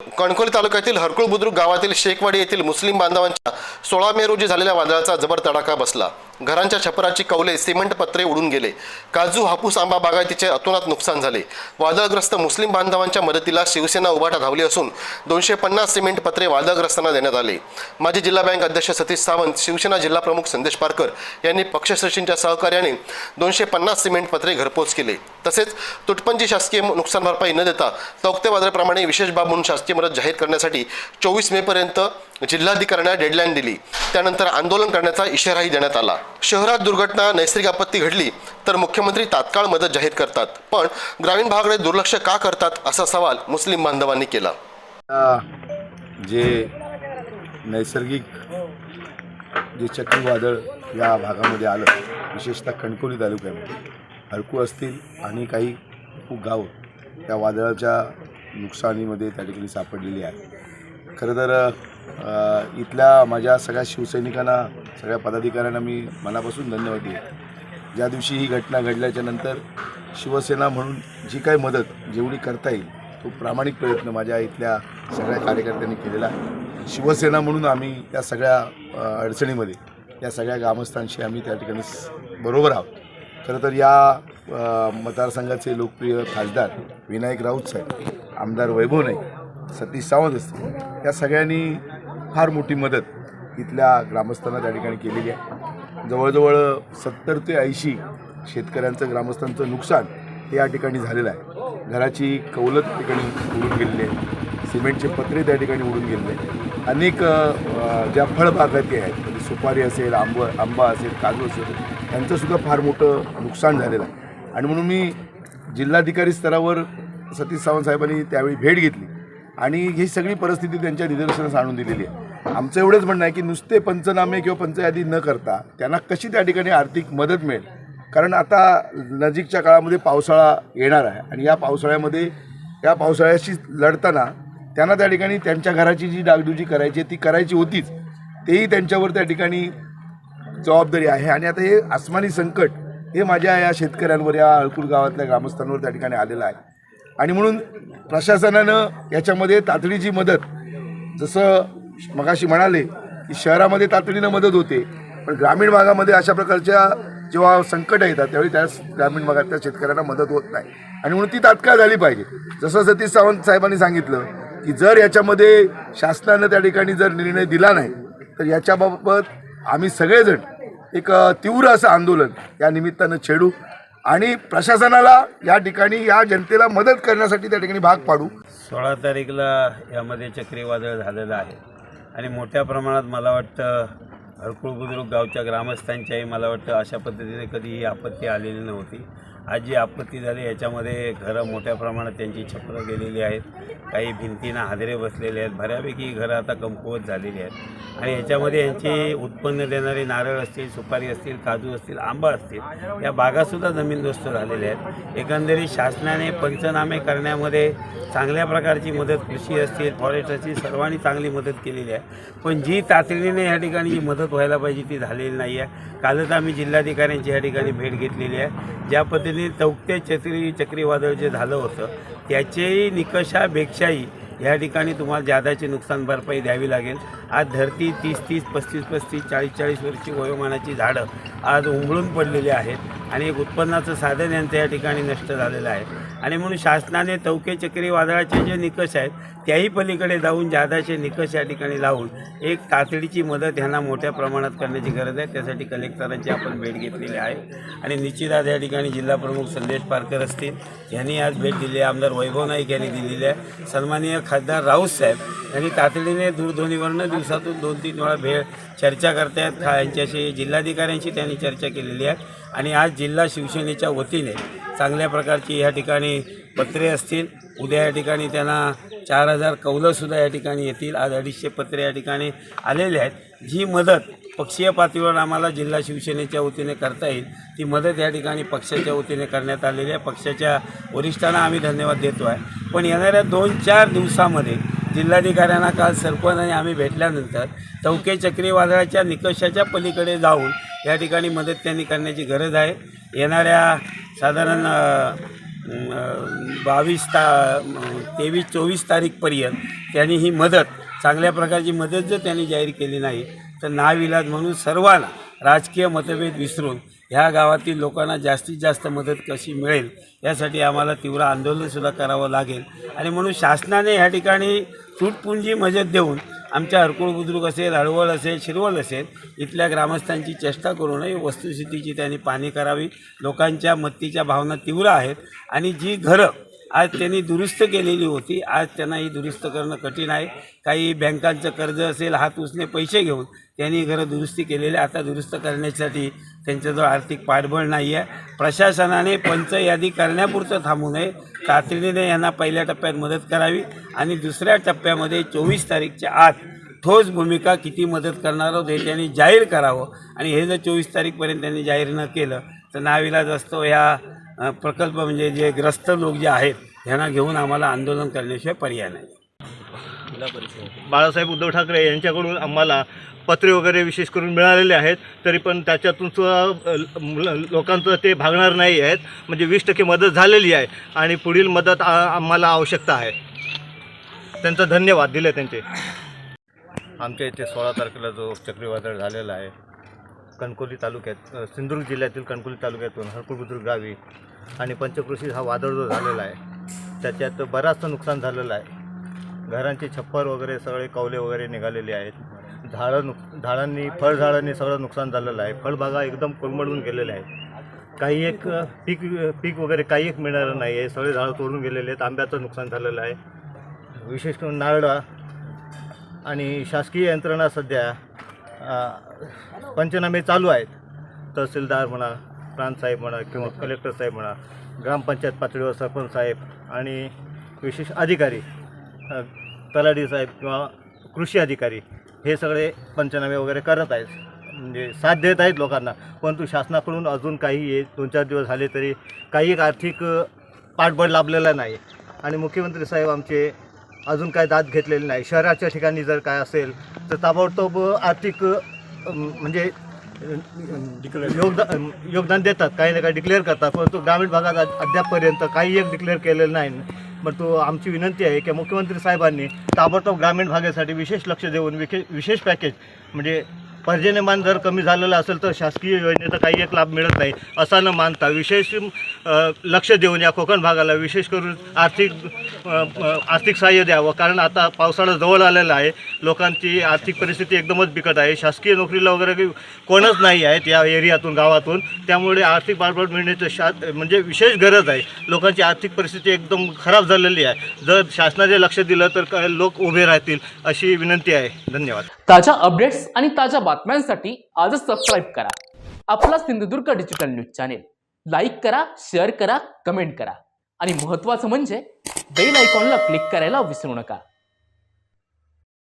कणकवली तालुक्यातील हरकुळ बुद्रुक गावातील शेखवाडी येथील मुस्लिम बांधवांच्या 16 मे रोजी झालेल्या वादळाचा जबर तडाखा बसला। घरांच्या छपराची कौले, सिमेंट पत्रे उडून गेले। काजू, हापूस, आंबा बागायतीचे अतोनात नुकसान झाले। वादळग्रस्त मुस्लिम बांधवांच्या मदतीला शिवसेना उभाटा धावली असून 250 सिमेंट पत्रे वादळग्रस्तांना देण्यात आले। माजी जिल्हा बँक अध्यक्ष सतीश सावंत, शिवसेना जिल्हा प्रमुख संदेश पारकर यांनी पक्षश्रेष्ठींच्या सहकार्याने 250 सिमेंट पत्रे घरपोच केले। तसेच तुटपंजी शासकीय नुकसान भरपाई न देता तौक्ते वादळाप्रमाणे विशेष बाब म्हणून शासकीय मदत जाहीर करण्यासाठी 24 मे पर्यंत जिल्हाधिकाऱ्यांना डेडलाईन दिली। त्यानंतर आंदोलन करण्याचा इशाराही देण्यात आला। शहरात दुर्घटना, नैसर्गिक आपत्ती घडली तर मुख्यमंत्री तात्काळ मदत जाहीर करतात, पण ग्रामीण भागाकडे दुर्लक्ष का करतात असा सवाल मुस्लिम बांधवांनी केला। जे नैसर्गिक जे चक्रीवादळ या भागामध्ये आलं, विशेषतः कणकवली तालुक्यामध्ये हरकुळ असतील आणि काही गावं त्या वादळाच्या नुकसानीमध्ये त्या ठिकाणी सापडलेली आहे। खरं तर इथल्या माझ्या सगळ्या शिवसैनिकांना, सगळ्या पदाधिकाऱ्यांना मी मनापासून धन्यवाद देतो। ज्या दिवशी ही घटना घडल्याच्या नंतर शिवसेना म्हणून जी काही मदत जेवढी करता येईल तो प्रामाणिक प्रयत्न माझ्या इथल्या सगळ्या कार्यकर्त्यांनी केलेला आहे। शिवसेना म्हणून आम्ही त्या सगळ्या अडचणीमध्ये या सगळ्या ग्रामस्थांशी आम्ही त्या ठिकाणी बरोबर आहोत। खरं तर या मतदारसंघाचे लोकप्रिय खासदार विनायक राऊत साहेब, आमदार वैभव नाईक, सतीश सावंत असतील, या सगळ्यांनी फार मोठी मदत इथल्या ग्रामस्थांना त्या ठिकाणी केलेली आहे। जवळजवळ 70 ते 80 शेतकऱ्यांचं, ग्रामस्थांचं नुकसान हे या ठिकाणी झालेलं आहे। घराची कौलं त्या ठिकाणी उडून गेलेली आहे, सिमेंटचे पत्रे त्या ठिकाणी उडून गेलेले आहेत। अनेक ज्या फळबागायती आहेत, म्हणजे सुपारी असेल, आंबा असेल, काजू असेल, यांचंसुद्धा फार मोठं नुकसान झालेलं आहे। आणि म्हणून मी जिल्हाधिकारी स्तरावर सतीश सावंत साहेबांनी त्यावेळी भेट घेतली आणि ही सगळी परिस्थिती त्यांच्या निदर्शनास आणून दिलेली आहे। आमचं एवढंच म्हणणं आहे की नुसते पंचनामे किंवा पंचयादी न करता त्यांना कशी त्या ठिकाणी आर्थिक मदत मिळेल, कारण आता नजीकच्या काळामध्ये पावसाळा येणार आहे आणि या पावसाळ्याशी लढताना त्यांना त्या ठिकाणी त्यांच्या घराची जी डागडुजी करायची ती करायची होतीच, तेही त्यांच्यावर त्या ठिकाणी जबाबदारी आहे। आणि आता हे आसमानी संकट हे माझ्या या शेतकऱ्यांवर, या हरकुळ गावातल्या ग्रामस्थांवर त्या ठिकाणी आलेलं आहे। आणि म्हणून प्रशासनानं याच्यामध्ये तातडीची मदत, जसं मगाशी म्हणाले की शहरामध्ये तातडीनं मदत होते, पण ग्रामीण भागामध्ये अशा प्रकारच्या जेव्हा संकट येतात त्यावेळी त्याच ग्रामीण भागातल्या शेतकऱ्यांना मदत होत नाही आणि म्हणून ती तात्काळ झाली पाहिजे। जसं सतीश सावंत साहेबांनी सांगितलं की जर याच्यामध्ये शासनानं त्या ठिकाणी जर निर्णय दिला नाही तर याच्याबाबत आम्ही सगळेजण एक तीव्र असं आंदोलन या निमित्तानं छेडू आणि प्रशासनाला या ठिकाणी या जनतेला मदत करण्यासाठी त्या ठिकाणी भाग पाडू। 16 तारीखला यामध्ये चक्रीवादळ झालेलं आहे आणि मोठ्या प्रमाणात मला वाटतं हरकुळ बुद्रुक गावच्या ग्रामस्थांच्याही मला वाटतं अशा पद्धतीने कधी ही आपत्ती आलेली नव्हती। आज जी आपत्ती झाली याच्यामध्ये घरं मोठ्या प्रमाणात त्यांची छपरं गेलेली आहेत, काही भिंतींना हादरे बसलेले आहेत, बऱ्यापैकी घरं आता कमकुवत झालेली आहेत आणि याच्यामध्ये यांची उत्पन्न देणारे नारळ असतील, सुपारी असतील, काजू असतील, आंबा असतील, या बागासुद्धा जमीनदोस्त झालेल्या आहेत। एकंदरीत शासनाने पंचनामे करण्यामध्ये चांगल्या प्रकारची मदत, कृषी असतील, फॉरेस्ट असतील, सर्वांनी चांगली मदत केलेली आहे, पण जी तातडीने या ठिकाणी जी मदत व्हायला पाहिजे ती झालेली नाही आहे। कालच आम्ही जिल्हाधिकाऱ्यांची या ठिकाणी भेट घेतलेली आहे। ज्या पद्धतीने तौक्ते चक्रीवादळ जे झालं होतं त्याचेही निकषापेक्षाही या ठिकाणी तुम्हाला जादाची नुकसान भरपाई द्यावी लागेल। आज धरती 30-30, 35-35, 40-40 वर्षी वयोमानाची झाडं आज उंबळून पडलेली आहेत आणि एक उत्पन्नाचं साधन यांचं या ठिकाणी नष्ट झालेलं आहे आणि म्हणून शासनाने तौके चक्रीवादळाचे जे निकष आहेत त्याही पलीकडे जाऊन जादाचे निकष या ठिकाणी लावून एक तातडीची मदत ह्यांना मोठ्या प्रमाणात करण्याची गरज आहे। त्यासाठी कलेक्टरांची आपण भेट घेतलेली आहे आणि निश्चित आज या ठिकाणी जिल्हाप्रमुख संदेश पारकर असतील यांनी आज भेट दिली आहे, आमदार वैभव नाईक यांनी दिलेली आहे, सन्माननीय खासदार राऊत साहेब यांनी तातडीने दूरध्वनीवरनं दिवसातून 2-3 वेळा चर्चा करतायत। यांच्याशी जिल्हाधिकाऱ्यांशी त्यांनी चर्चा केलेली आहे आणि आज जिल्हा शिवसेनेच्या वतीने चांगल्या प्रकारची या ठिकाणी पत्रे असतील, उद्या या ठिकाणी त्यांना 4000 कौलंसुद्धा या ठिकाणी येतील, आज 250 पत्रे या ठिकाणी आलेले आहेत। जी मदत पक्षीय पातळीवर आम्हाला जिल्हा शिवसेनेच्या वतीने करता येईल ती मदत या ठिकाणी पक्षाच्या वतीने करण्यात आलेली आहे। पक्षाच्या वरिष्ठांना आम्ही धन्यवाद देतो आहे, पण येणाऱ्या 2-4 दिवसामध्ये जिल्हाधिकाऱ्यांना काल सरपंच आणि आम्ही भेटल्यानंतर तौके चक्रीवादळाच्या निकषाच्या पलीकडे जाऊन या ठिकाणी मदत त्यांनी करण्याची गरज आहे। येणाऱ्या साधारण 23-24 तारीखपर्यंत त्यांनी ही मदत, चांगल्या प्रकारची मदत जर त्यांनी जाहीर केली नाही तर नाविलाज म्हणून सर्वांना राजकीय मतभेद विसरून ह्या गावातील लोकांना जास्तीत जास्त मदत कशी मिळेल यासाठी आम्हाला तीव्र आंदोलनसुद्धा करावं लागेल. आणि म्हणून शासनाने ह्या ठिकाणी तुटपुंजी मदत देऊन आमच्या हरकुळ बुद्रुक असेल, हळवळ असेल, शिरवळ असेल इथल्या ग्रामस्थांची चेष्टा करू नये. वस्तुस्थितीची त्यांनी पाहणी करावी. लोकांच्या मत्तीच्या भावना तीव्र आहेत आणि जी घरं आज त्यांनी दुरुस्त केलेली होती, आज त्यांना ही दुरुस्त करणं कठीण आहे. काही बँकांचं कर्ज असेल, हात उसने पैसे घेऊन त्यांनी घरं दुरुस्ती केलेली, आता दुरुस्त करण्यासाठी त्यांच्याजवळ आर्थिक पाठबळ नाही आहे. प्रशासनाने पंचयादी करण्यापुरतं थांबू नये, तातडीने यांना पहिल्या टप्प्यात मदत करावी आणि दुसऱ्या टप्प्यामध्ये 24 तारीखच्या आत ठोस भूमिका किती मदत करणार आहोत हे त्यांनी जाहीर करावं. आणि हे जर 24 तारीखपर्यंत त्यांनी जाहीर न केलं तर नाविलाज असतो ह्या प्रकल्प म्हणजे जे ग्रस्त लोक जे आहेत ह्यांना घेऊन आम्हाला आंदोलन करण्याशिवाय पर्याय नाही. बाळासाहेब उद्धव ठाकरे यांच्याकडून आम्हाला पत्रे वगैरे विशेष करून मिळालेले आहेत, तरी पण त्याच्यातून सुद्धा लोकांचं ते भागणार नाही आहेत. म्हणजे 20% मदत झालेली आहे आणि पुढील मदत आम्हाला आवश्यकता आहे. त्यांचा धन्यवाद दिले त्यांचे. आमच्या इथे 16 तारखेला जो चक्रीवादळ झालेला आहे कणकवली तालुक्यात, सिंधुदुर्ग जिल्ह्यातील कणकवली तालुक्यातून हरकुळ बुद्रुक गावी आणि पंचक्रोशीत हा वादळ जो झालेला आहे त्याच्यात बराचसं नुकसान झालेलं आहे. घरांचे छप्पर वगैरे सगळे कौले वगैरे निघालेले आहेत. फळझाडांनी सगळं नुकसान झालेलं आहे. फळबागा एकदम कोलमडून गेलेल्या आहेत. काही एक पीक वगैरे काही एक मिळालं नाही आहे. सगळे झाडं तोडून गेलेले आहेत. आंब्याचं नुकसान झालेलं आहे. विशेष करून नारळा आणि शासकीय यंत्रणा सध्या पंचनामे चालू आहेत. तहसीलदार म्हणा, प्रांतसाहेब म्हणा किंवा कलेक्टर साहेब म्हणा, ग्रामपंचायत पातळीवर सरपंच साहेब आणि विशेष अधिकारी तलाठी साहेब किंवा कृषी अधिकारी हे सगळे पंचनामे वगैरे करत आहेत. म्हणजे साथ देत आहेत लोकांना. परंतु शासनाकडून अजून काही 2-4 दिवस झाले तरी काही एक आर्थिक पाठबळ लाभलेलं नाही. आणि मुख्यमंत्री साहेब आमचे अजून काय दाद घेतलेली नाही. शहराच्या ठिकाणी जर काय असेल तर ताबडतोब आर्थिक म्हणजे योगदान देतात, काही ना काही डिक्लेअर करतात. परंतु ग्रामीण भागात अद्यापपर्यंत काही एक डिक्लेअर केलेलं नाही. पण तो आमची विनंती आहे की मुख्यमंत्री साहेबांनी ताबडतोब ग्रामीण भागासाठी विशेष लक्ष देऊन विशेष पॅकेज म्हणजे पर्जन्यमान जर कमी झालेलं असेल तर शासकीय योजनेचा काही एक लाभ मिळत नाही असा न मानता विशेष लक्ष देऊन या कोकण भागाला विशेष करून आर्थिक सहाय्य द्यावं. कारण आता पावसाळा जवळ आलेला आहे. लोकांची आर्थिक परिस्थिती एकदमच बिकट आहे. शासकीय नोकरीला वगैरे कोणच नाही आहेत या एरियातून, गावातून. त्यामुळे आर्थिक पाठबळ मिळण्याचं म्हणजे विशेष गरज आहे. लोकांची आर्थिक परिस्थिती एकदम खराब झालेली आहे. जर शासनाने लक्ष दिलं तर लोक उभे राहतील अशी विनंती आहे. धन्यवाद. ताज्या अपडेट्स आणि ताज्या बातम्यांसाठी आजच सबस्क्राईब करा आपला Sindhudurg digital news channel. Like करा, शेअर करा, कमेंट करा आणि महत्त्वाचं म्हणजे बेल आयकॉनला क्लिक करायला विसरू नका.